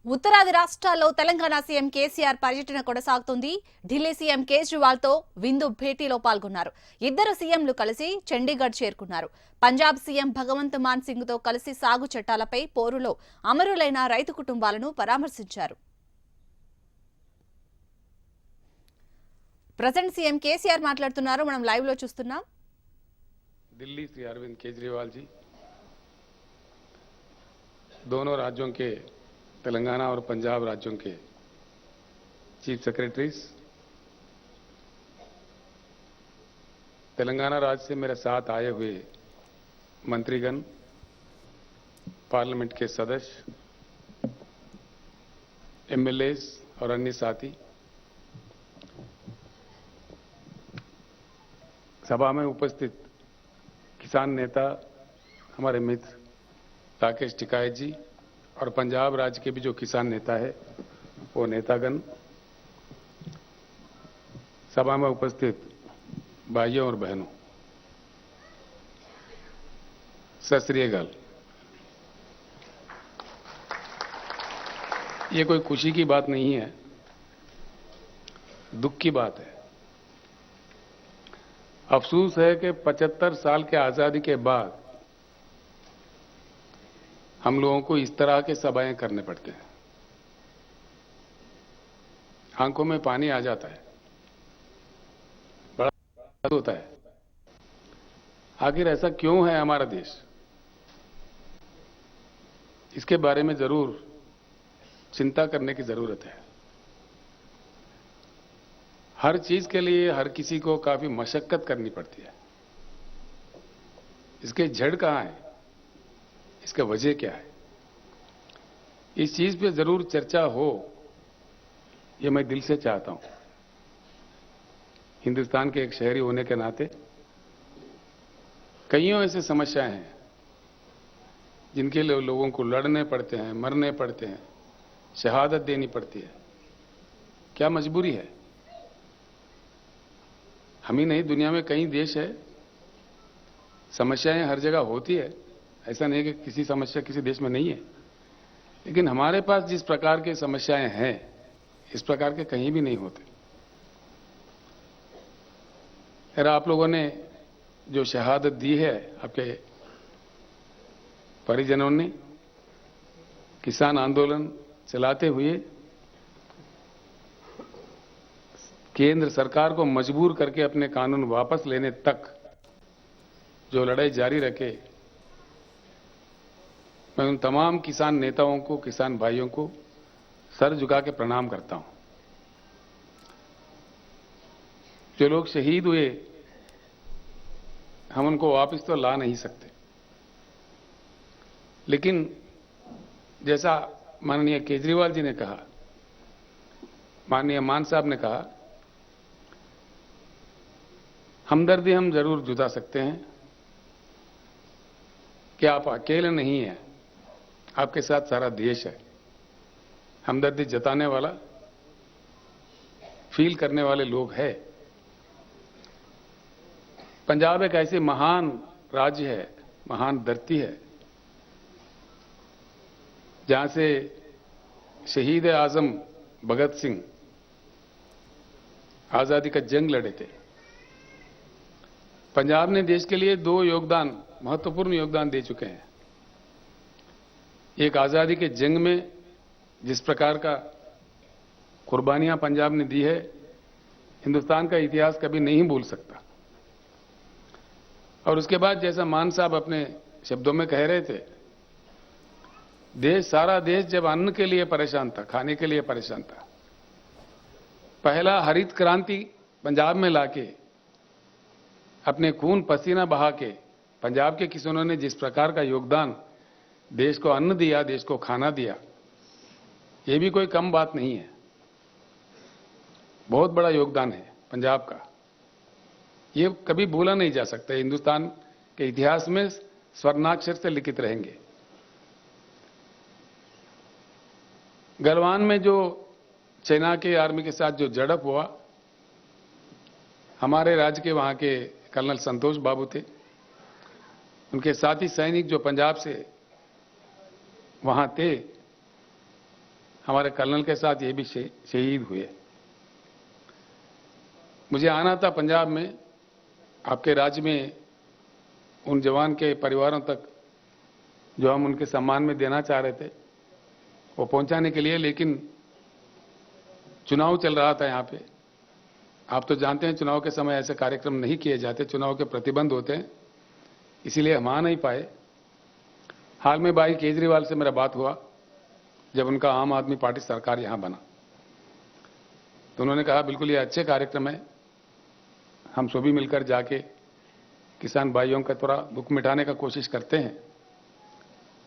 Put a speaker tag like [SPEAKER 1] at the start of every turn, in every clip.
[SPEAKER 1] ఉత్తరాది రాష్ట్రాల్లో తెలంగాణ సీఎం కేసీఆర్ పర్యటన కొనసాగుతుంది. ఢిల్లీ సీఎం కేజ్రీవాల్ తో విందు భేటీలో పాల్గొన్నారు. ఇద్దరు సీఎంలు కలిసి చండీగఢ్ చేరుకున్నారు. పంజాబ్ సీఎం భగవంత్ మాన్ సింగ్ తో కలిసి సాగు చట్టాలపై పోరులో అమరులైన రైతు కుటుంబాలను పరామర్శించారు. ప్రెసిడెంట్ సీఎం కేసీఆర్ మాట్లాడుతున్నారు. మనం లైవ్ లో చూస్తున్నాం.
[SPEAKER 2] दिल्ली श्री अरविंद केजरीवाल जी दोनों राज्यों के तेलंगाना और पंजाब राज्यों के चीफ सेक्रेटरीज, तेलंगाना राज्य से मेरे साथ आए हुए मंत्रीगण, पार्लियामेंट के सदस्य, एमएलएस और अन्य साथी, सभा में उपस्थित किसान नेता हमारे मित्र राकेश टिकायत जी और पंजाब राज्य के भी जो किसान नेता है वो नेतागण, सभा में उपस्थित भाइयों और बहनों, सत श्री अकाल। ये कोई खुशी की बात नहीं है, दुख की बात है। अफसोस है कि 75 साल के आजादी के बाद हम लोगों को इस तरह के सभाएं करने पड़ते हैं। आंखों में पानी आ जाता है, बड़ा होता है। आखिर ऐसा क्यों है हमारा देश? इसके बारे में जरूर चिंता करने की जरूरत है। हर चीज के लिए हर किसी को काफी मशक्कत करनी पड़ती है। इसके जड़ कहां है, इसका वजह क्या है, इस चीज पे जरूर चर्चा हो, ये मैं दिल से चाहता हूं। हिंदुस्तान के एक शहरी होने के नाते कईयों ऐसे समस्याएं हैं जिनके लिए लोगों को लड़ने पड़ते हैं, मरने पड़ते हैं, शहादत देनी पड़ती है। क्या मजबूरी है? हम ही नहीं, दुनिया में कई देश है, समस्याएं हर जगह होती है। ऐसा नहीं कि किसी समस्या किसी देश में नहीं है, लेकिन हमारे पास जिस प्रकार की समस्याएं हैं इस प्रकार के कहीं भी नहीं होते। यार, आप लोगों ने जो शहादत दी है, आपके परिजनों ने किसान आंदोलन चलाते हुए केंद्र सरकार को मजबूर करके अपने कानून वापस लेने तक जो लड़ाई जारी रखे, मैं उन तमाम किसान नेताओं को, किसान भाइयों को सर झुका के प्रणाम करता हूं। जो लोग शहीद हुए, हम उनको वापस तो ला नहीं सकते, लेकिन जैसा माननीय केजरीवाल जी ने कहा, माननीय मान साहब ने कहा, हमदर्दी हम जरूर जुटा सकते हैं कि आप अकेले नहीं हैं, आपके साथ सारा देश है। हमदर्दी जताने वाला, फील करने वाले लोग हैं। पंजाब एक ऐसी महान राज्य है, महान धरती है, जहां से शहीद आजम भगत सिंह आजादी का जंग लड़े थे। पंजाब ने देश के लिए दो महत्वपूर्ण योगदान दे चुके हैं। एक आजादी के जंग में जिस प्रकार का कुर्बानियां पंजाब ने दी है, हिंदुस्तान का इतिहास कभी नहीं भूल सकता। और उसके बाद जैसा मान साहब अपने शब्दों में कह रहे थे, सारा देश जब अन्न के लिए परेशान था, खाने के लिए परेशान था, पहला हरित क्रांति पंजाब में लाके अपने खून पसीना बहा के पंजाब के किसानों ने जिस प्रकार का योगदान देश को अन्न दिया, देश को खाना दिया, यह भी कोई कम बात नहीं है। बहुत बड़ा योगदान है पंजाब का, यह कभी भूला नहीं जा सकता। हिंदुस्तान के इतिहास में स्वर्णाक्षर से लिखित रहेंगे। गलवान में जो चाइना के आर्मी के साथ जो झड़प हुआ, हमारे राज्य के वहां के कर्नल संतोष बाबू थे, उनके साथी सैनिक जो पंजाब से वहां थे, हमारे कर्नल के साथ ये भी शहीद हुए। मुझे आना था पंजाब में, आपके राज्य में उन जवान के परिवारों तक जो हम उनके सम्मान में देना चाह रहे थे वो पहुंचाने के लिए, लेकिन चुनाव चल रहा था यहाँ पे। आप तो जानते हैं चुनाव के समय ऐसे कार्यक्रम नहीं किए जाते, चुनाव के प्रतिबंध होते हैं, इसीलिए हम आ नहीं पाए। हाल में भाई केजरीवाल से मेरा बात हुआ जब उनका आम आदमी पार्टी सरकार यहां बना, तो उन्होंने कहा बिल्कुल ये अच्छे कार्यक्रम है, हम सभी मिलकर जाके किसान भाइयों का थोड़ा दुख मिटाने का कोशिश करते हैं।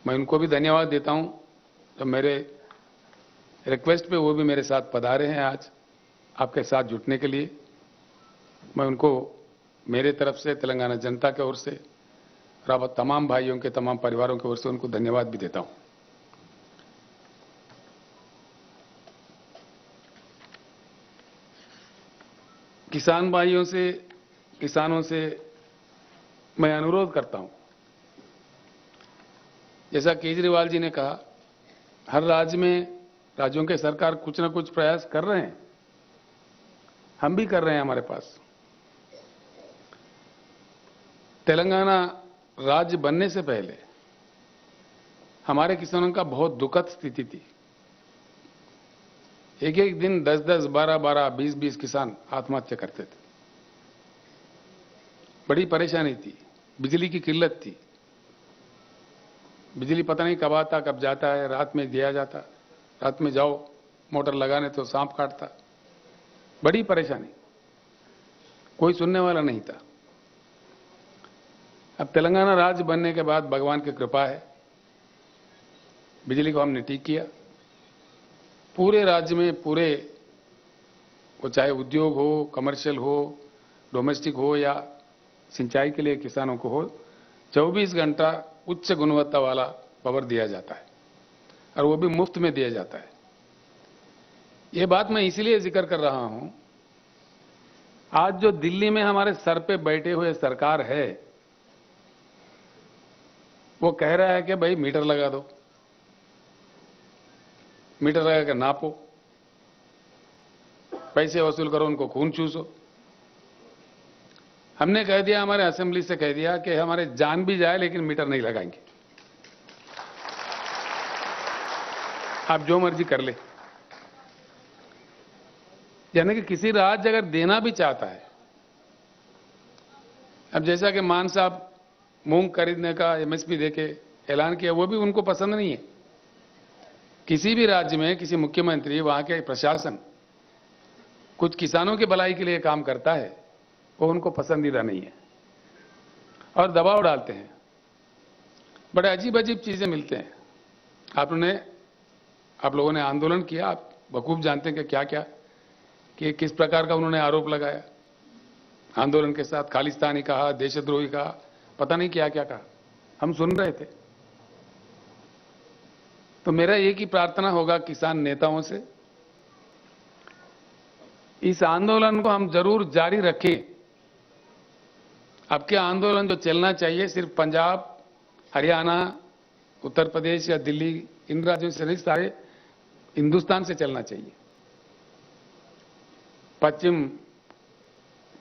[SPEAKER 2] मैं उनको भी धन्यवाद देता हूं, जब मेरे रिक्वेस्ट पे वो भी मेरे साथ पधारे हैं आज आपके साथ जुटने के लिए। मैं उनको मेरे तरफ से, तेलंगाना जनता की ओर से और तमाम भाइयों के, तमाम परिवारों की ओर से उनको धन्यवाद भी देता हूं। किसान भाइयों से, किसानों से मैं अनुरोध करता हूं, जैसा केजरीवाल जी ने कहा, हर राज्य में राज्यों के सरकार कुछ ना कुछ प्रयास कर रहे हैं, हम भी कर रहे हैं। हमारे पास तेलंगाना राज्य बनने से पहले हमारे किसानों का बहुत दुखद स्थिति थी। एक एक दिन 10-10, 12-12, 20-20 किसान आत्महत्या करते थे। बड़ी परेशानी थी, बिजली की किल्लत थी, बिजली पता नहीं कब आता कब जाता है, रात में दिया जाता, रात में जाओ मोटर लगाने तो सांप काटता, बड़ी परेशानी, कोई सुनने वाला नहीं था। अब तेलंगाना राज्य बनने के बाद भगवान की कृपा है, बिजली को हमने ठीक किया। पूरे राज्य में, पूरे वो चाहे उद्योग हो, कमर्शियल हो, डोमेस्टिक हो या सिंचाई के लिए किसानों को हो, 24 घंटा उच्च गुणवत्ता वाला पावर दिया जाता है और वो भी मुफ्त में दिया जाता है। ये बात मैं इसलिए जिक्र कर रहा हूं, आज जो दिल्ली में हमारे सर पे बैठे हुए सरकार है, वो कह रहा है कि भाई मीटर लगा दो, मीटर लगा कर नापो, पैसे वसूल करो, उनको खून चूसो। हमने कह दिया, हमारे असेंबली से कह दिया कि हमारे जान भी जाए लेकिन मीटर नहीं लगाएंगे, आप जो मर्जी कर ले। यानी कि किसी राज्य अगर देना भी चाहता है, अब जैसा कि मान साहब मूंग खरीदने का एमएसपी देके ऐलान किया, वो भी उनको पसंद नहीं है। किसी भी राज्य में किसी मुख्यमंत्री, वहां के प्रशासन कुछ किसानों की भलाई के लिए काम करता है, वो उनको पसंदीदा नहीं है और दबाव डालते हैं। बड़े अजीब अजीब चीजें मिलते हैं। आप लोगों ने आंदोलन किया, आप बखूब जानते हैं कि क्या क्या, कि किस प्रकार का उन्होंने आरोप लगाया। आंदोलन के साथ खालिस्तानी कहा, देशद्रोही कहा, पता नहीं क्या क्या कहा, हम सुन रहे थे। तो मेरा एक ही प्रार्थना होगा किसान नेताओं से, इस आंदोलन को हम जरूर जारी रखें। आपके आंदोलन जो चलना चाहिए सिर्फ पंजाब, हरियाणा, उत्तर प्रदेश या दिल्ली, इन राज्यों से नहीं, सारे हिंदुस्तान से चलना चाहिए। पश्चिम,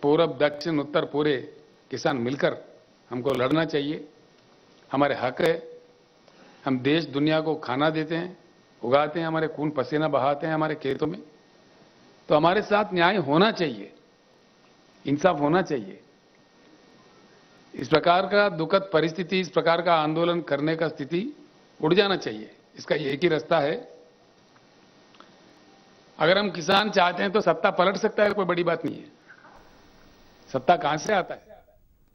[SPEAKER 2] पूरब, दक्षिण, उत्तर, पूरे किसान मिलकर हमको लड़ना चाहिए। हमारे हक है, हम देश दुनिया को खाना देते हैं, उगाते हैं, हमारे खून पसीना बहाते हैं हमारे खेतों में, तो हमारे साथ न्याय होना चाहिए, इंसाफ होना चाहिए। इस प्रकार का दुखद परिस्थिति, इस प्रकार का आंदोलन करने का स्थिति उड़ जाना चाहिए। इसका एक ही रास्ता है, अगर हम किसान चाहते हैं तो सत्ता पलट सकता है, कोई बड़ी बात नहीं है। सत्ता कहां से आता है?